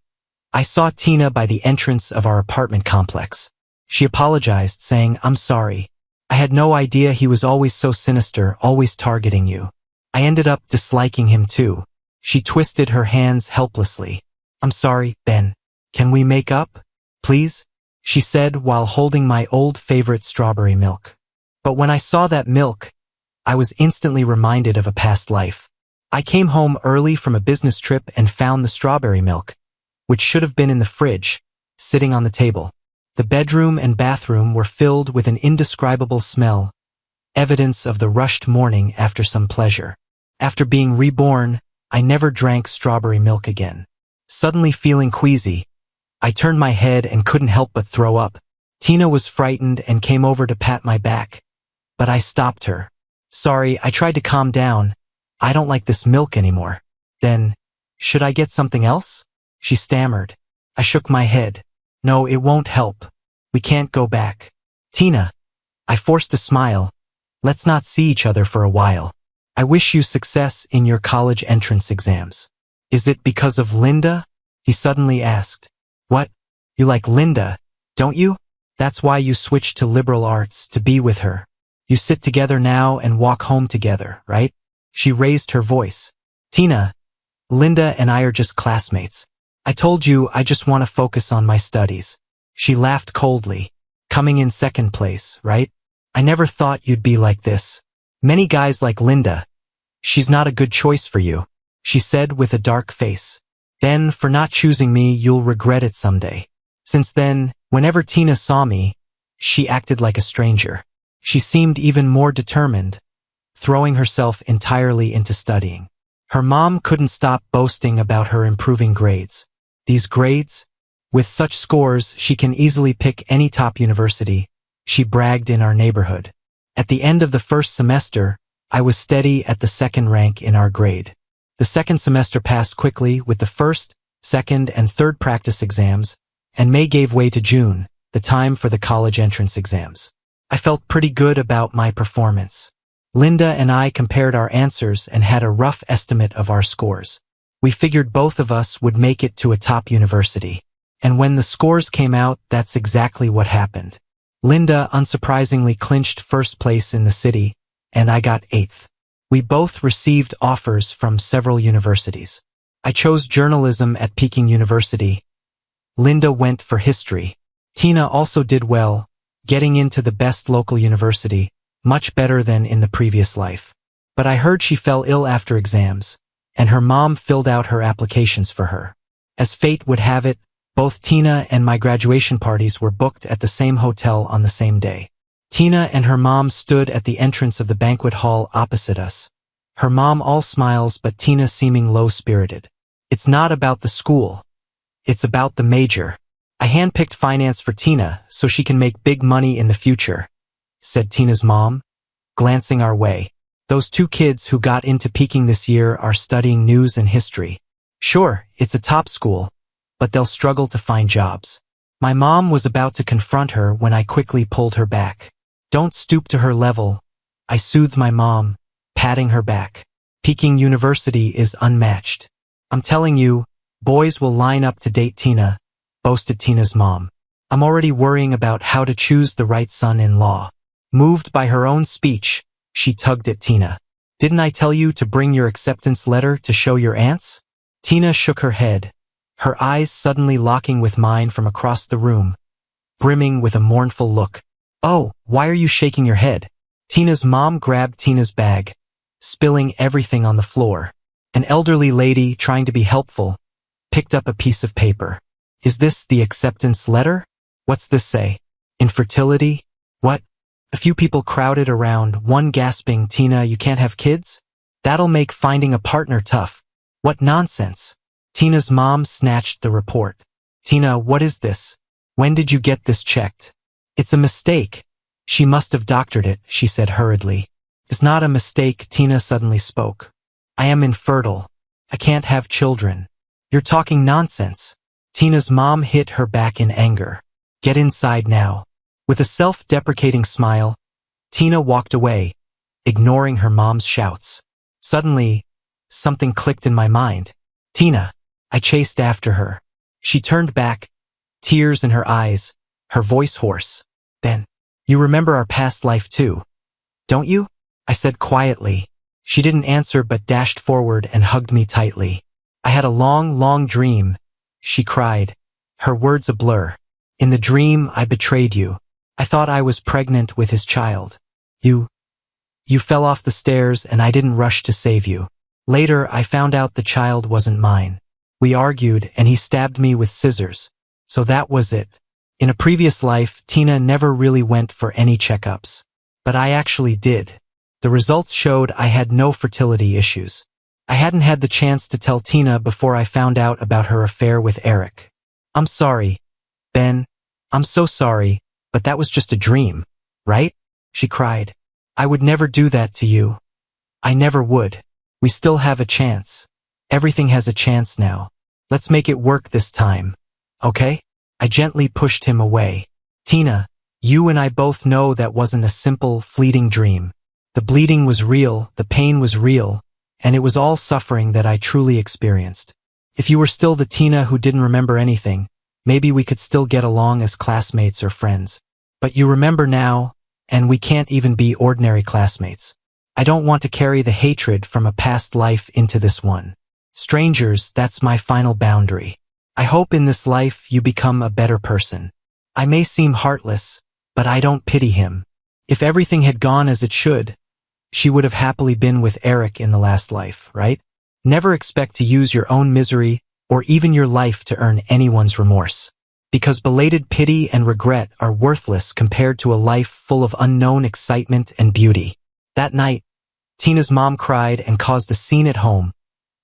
I saw Tina by the entrance of our apartment complex. She apologized, saying, "I'm sorry. I had no idea he was always so sinister, always targeting you. I ended up disliking him too." She twisted her hands helplessly. "I'm sorry, Ben. Can we make up? Please?" she said while holding my old favorite strawberry milk. But when I saw that milk, I was instantly reminded of a past life. I came home early from a business trip and found the strawberry milk, which should have been in the fridge, sitting on the table. The bedroom and bathroom were filled with an indescribable smell, evidence of the rushed morning after some pleasure. After being reborn, I never drank strawberry milk again. Suddenly feeling queasy, I turned my head and couldn't help but throw up. Tina was frightened and came over to pat my back, but I stopped her. "Sorry, I tried to calm down. I don't like this milk anymore." "Then, should I get something else?" she stammered. I shook my head. "No, it won't help. We can't go back." "Tina," I forced a smile, "let's not see each other for a while. I wish you success in your college entrance exams." "Is it because of Linda?" he suddenly asked. "What? You like Linda, don't you? That's why you switched to liberal arts, to be with her. You sit together now and walk home together, right?" She raised her voice. "Tina, Linda and I are just classmates. I told you I just want to focus on my studies." She laughed coldly. "Coming in second place, right? I never thought you'd be like this. Many guys like Linda. She's not a good choice for you," she said with a dark face. "Ben, for not choosing me, you'll regret it someday." Since then, whenever Tina saw me, she acted like a stranger. She seemed even more determined, throwing herself entirely into studying. Her mom couldn't stop boasting about her improving grades. "These grades? With such scores, she can easily pick any top university," she bragged in our neighborhood. At the end of the first semester, I was steady at the second rank in our grade. The second semester passed quickly with the first, second, and third practice exams, and May gave way to June, the time for the college entrance exams. I felt pretty good about my performance. Linda and I compared our answers and had a rough estimate of our scores. We figured both of us would make it to a top university. And when the scores came out, that's exactly what happened. Linda unsurprisingly clinched first place in the city, and I got 8th. We both received offers from several universities. I chose journalism at Peking University. Linda went for history. Tina also did well, getting into the best local university, much better than in the previous life. But I heard she fell ill after exams, and her mom filled out her applications for her. As fate would have it, both Tina and my graduation parties were booked at the same hotel on the same day. Tina and her mom stood at the entrance of the banquet hall opposite us. Her mom all smiles but Tina seeming low-spirited. "It's not about the school. It's about the major. I handpicked finance for Tina so she can make big money in the future," said Tina's mom, glancing our way. "Those 2 kids who got into Peking this year are studying news and history. Sure, it's a top school, but they'll struggle to find jobs." My mom was about to confront her when I quickly pulled her back. "Don't stoop to her level," I soothed my mom, patting her back. "Peking University is unmatched. I'm telling you, boys will line up to date Tina," boasted Tina's mom. "I'm already worrying about how to choose the right son-in-law." Moved by her own speech, she tugged at Tina. "Didn't I tell you to bring your acceptance letter to show your aunts?" Tina shook her head, her eyes suddenly locking with mine from across the room, brimming with a mournful look. "Oh, why are you shaking your head?" Tina's mom grabbed Tina's bag, spilling everything on the floor. An elderly lady, trying to be helpful, picked up a piece of paper. "Is this the acceptance letter? What's this say? Infertility? What?" A few people crowded around, one gasping, "Tina, you can't have kids? That'll make finding a partner tough." "What nonsense." Tina's mom snatched the report. Tina, what is this? When did you get this checked? It's a mistake. She must have doctored it, she said hurriedly. It's not a mistake, Tina suddenly spoke. I am infertile. I can't have children. You're talking nonsense. Tina's mom hit her back in anger. Get inside now. With a self-deprecating smile, Tina walked away, ignoring her mom's shouts. Suddenly, something clicked in my mind. Tina. I chased after her. She turned back, tears in her eyes, her voice hoarse. Then, you remember our past life too, don't you? I said quietly. She didn't answer but dashed forward and hugged me tightly. I had a long, long dream, she cried, her words a blur. In the dream, I betrayed you. I thought I was pregnant with his child. You fell off the stairs and I didn't rush to save you. Later, I found out the child wasn't mine. We argued and he stabbed me with scissors. So that was it. In a previous life, Tina never really went for any checkups. But I actually did. The results showed I had no fertility issues. I hadn't had the chance to tell Tina before I found out about her affair with Eric. I'm sorry, Ben. I'm so sorry, but that was just a dream, right? She cried. I would never do that to you. I never would. We still have a chance. Everything has a chance now. Let's make it work this time. Okay? I gently pushed him away. Tina, you and I both know that wasn't a simple, fleeting dream. The bleeding was real, the pain was real, and it was all suffering that I truly experienced. If you were still the Tina who didn't remember anything, maybe we could still get along as classmates or friends. But you remember now, and we can't even be ordinary classmates. I don't want to carry the hatred from a past life into this one. Strangers, that's my final boundary. I hope in this life you become a better person. I may seem heartless, but I don't pity him. If everything had gone as it should, she would have happily been with Eric in the last life, right? Never expect to use your own misery or even your life to earn anyone's remorse. Because belated pity and regret are worthless compared to a life full of unknown excitement and beauty. That night, Tina's mom cried and caused a scene at home,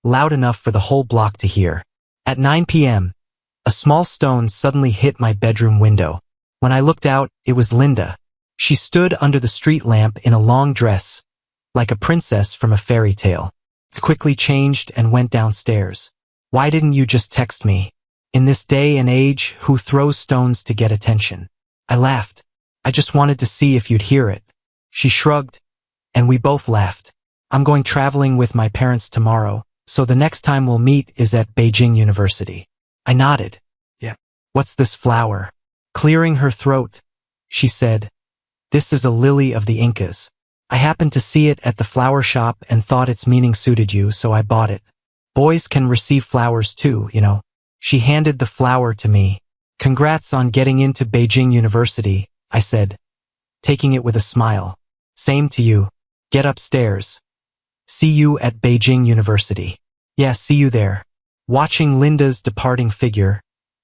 loud enough for the whole block to hear. At 9 p.m., a small stone suddenly hit my bedroom window. When I looked out, it was Linda. She stood under the street lamp in a long dress, like a princess from a fairy tale. I quickly changed and went downstairs. Why didn't you just text me? In this day and age, who throws stones to get attention? I laughed. I just wanted to see if you'd hear it. She shrugged, and we both laughed. I'm going traveling with my parents tomorrow, so the next time we'll meet is at Beijing University. I nodded. Yeah. What's this flower? Clearing her throat, she said, This is a lily of the Incas. I happened to see it at the flower shop and thought its meaning suited you, so I bought it. Boys can receive flowers too, you know. She handed the flower to me. Congrats on getting into Beijing University, I said, taking it with a smile. Same to you. Get upstairs. See you at Beijing University. Yeah, see you there. Watching Linda's departing figure,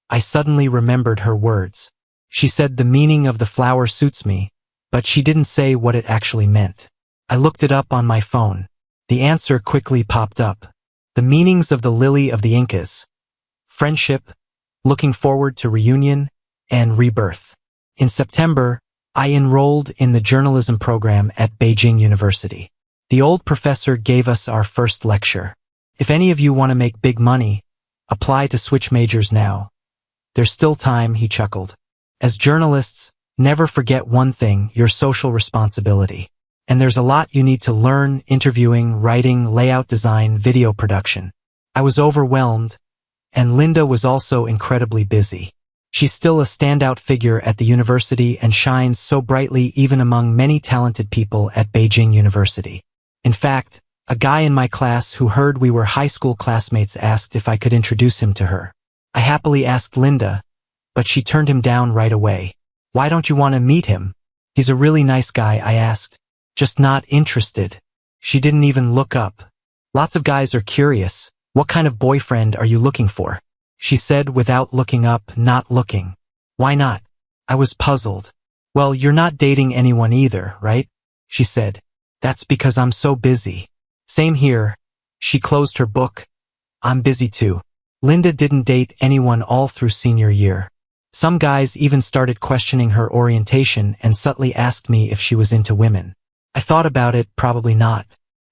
I suddenly remembered her words. She said the meaning of the flower suits me, but she didn't say what it actually meant. I looked it up on my phone. The answer quickly popped up. The meanings of the lily of the Incas. Friendship, looking forward to reunion, and rebirth. In September, I enrolled in the journalism program at Beijing University. The old professor gave us our first lecture. If any of you want to make big money, apply to switch majors now. There's still time, he chuckled. As journalists, never forget one thing, your social responsibility. And there's a lot you need to learn: interviewing, writing, layout design, video production. I was overwhelmed, and Linda was also incredibly busy. She's still a standout figure at the university and shines so brightly even among many talented people at Beijing University. In fact, a guy in my class who heard we were high school classmates asked if I could introduce him to her. I happily asked Linda, but she turned him down right away. Why don't you want to meet him? He's a really nice guy, I asked. Just not interested. She didn't even look up. Lots of guys are curious. What kind of boyfriend are you looking for? She said without looking up, not looking. Why not? I was puzzled. Well, you're not dating anyone either, right? She said. That's because I'm so busy. Same here. She closed her book. I'm busy too. Linda didn't date anyone all through senior year. Some guys even started questioning her orientation and subtly asked me if she was into women. I thought about it, probably not.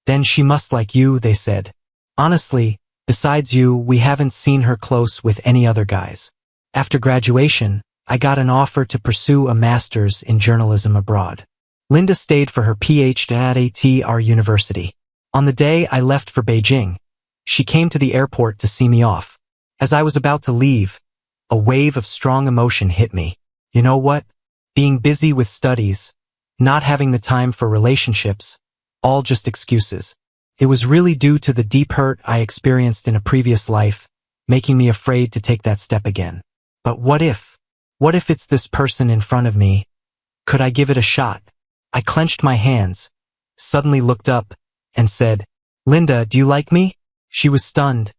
Then she must like you, they said. Honestly, besides you, we haven't seen her close with any other guys. After graduation, I got an offer to pursue a master's in journalism abroad. Linda stayed for her PhD at our university. On the day I left for Beijing, she came to the airport to see me off. As I was about to leave, a wave of strong emotion hit me. You know what? Being busy with studies, not having the time for relationships, all just excuses. It was really due to the deep hurt I experienced in a previous life, making me afraid to take that step again. But what if? What if it's this person in front of me? Could I give it a shot? I clenched my hands, suddenly looked up, and said, Linda, do you like me? She was stunned.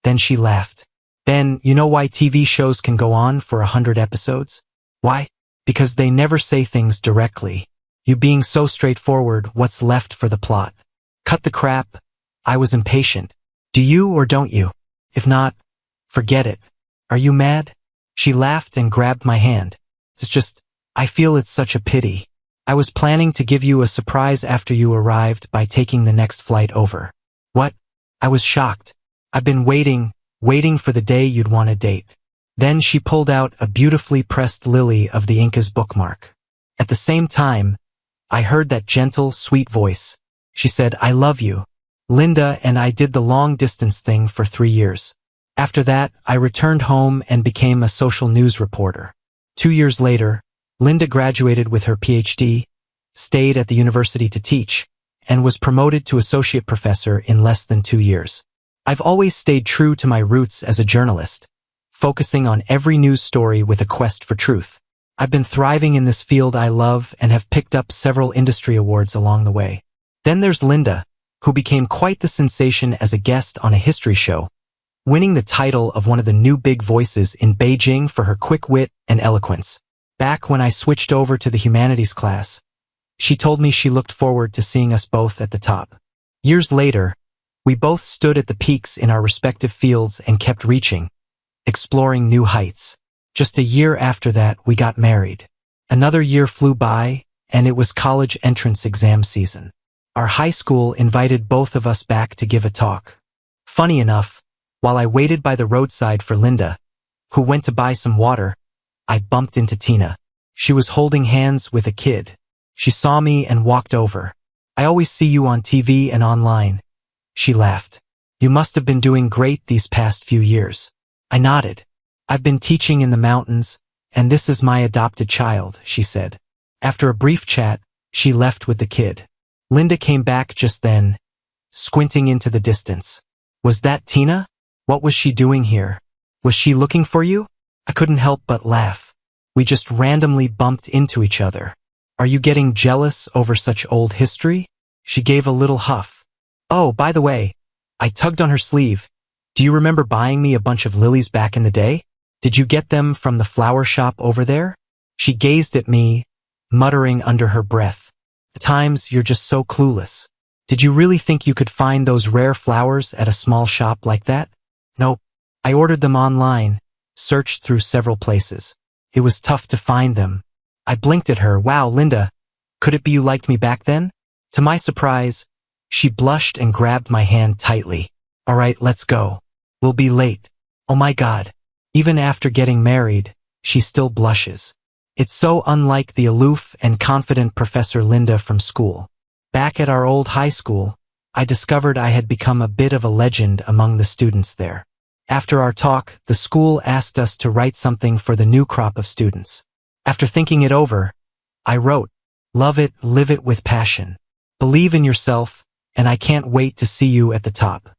Then she laughed. Ben, you know why TV shows can go on for 100 episodes? Why? Because they never say things directly. You being so straightforward, what's left for the plot? Cut the crap. I was impatient. Do you or don't you? If not, forget it. Are you mad? She laughed and grabbed my hand. It's just, I feel it's such a pity. I was planning to give you a surprise after you arrived by taking the next flight over. What? I was shocked. I've been waiting for the day you'd want to date. Then she pulled out a beautifully pressed lily of the Inca's bookmark. At the same time, I heard that gentle, sweet voice. She said, I love you. Linda and I did the long-distance thing for 3 years. After that, I returned home and became a social news reporter. 2 years later, Linda graduated with her PhD, stayed at the university to teach, and was promoted to associate professor in less than 2 years. I've always stayed true to my roots as a journalist, focusing on every news story with a quest for truth. I've been thriving in this field I love and have picked up several industry awards along the way. Then there's Linda, who became quite the sensation as a guest on a history show, winning the title of one of the new big voices in Beijing for her quick wit and eloquence. Back when I switched over to the humanities class, she told me she looked forward to seeing us both at the top. Years later, we both stood at the peaks in our respective fields and kept reaching, exploring new heights. Just a year after that, we got married. Another year flew by, and it was college entrance exam season. Our high school invited both of us back to give a talk. Funny enough, while I waited by the roadside for Linda, who went to buy some water, I bumped into Tina. She was holding hands with a kid. She saw me and walked over. I always see you on TV and online. She laughed. You must have been doing great these past few years. I nodded. I've been teaching in the mountains, and this is my adopted child, she said. After a brief chat, she left with the kid. Linda came back just then, squinting into the distance. Was that Tina? What was she doing here? Was she looking for you? I couldn't help but laugh. We just randomly bumped into each other. Are you getting jealous over such old history? She gave a little huff. Oh, by the way, I tugged on her sleeve. Do you remember buying me a bunch of lilies back in the day? Did you get them from the flower shop over there? She gazed at me, muttering under her breath. At times, you're just so clueless. Did you really think you could find those rare flowers at a small shop like that? Nope. I ordered them online, searched through several places. It was tough to find them. I blinked at her. Wow, Linda, could it be you liked me back then? To my surprise, she blushed and grabbed my hand tightly. All right, let's go. We'll be late. Oh my God. Even after getting married, she still blushes. It's so unlike the aloof and confident Professor Linda from school. Back at our old high school, I discovered I had become a bit of a legend among the students there. After our talk, the school asked us to write something for the new crop of students. After thinking it over, I wrote, "Love it, live it with passion. Believe in yourself, and I can't wait to see you at the top."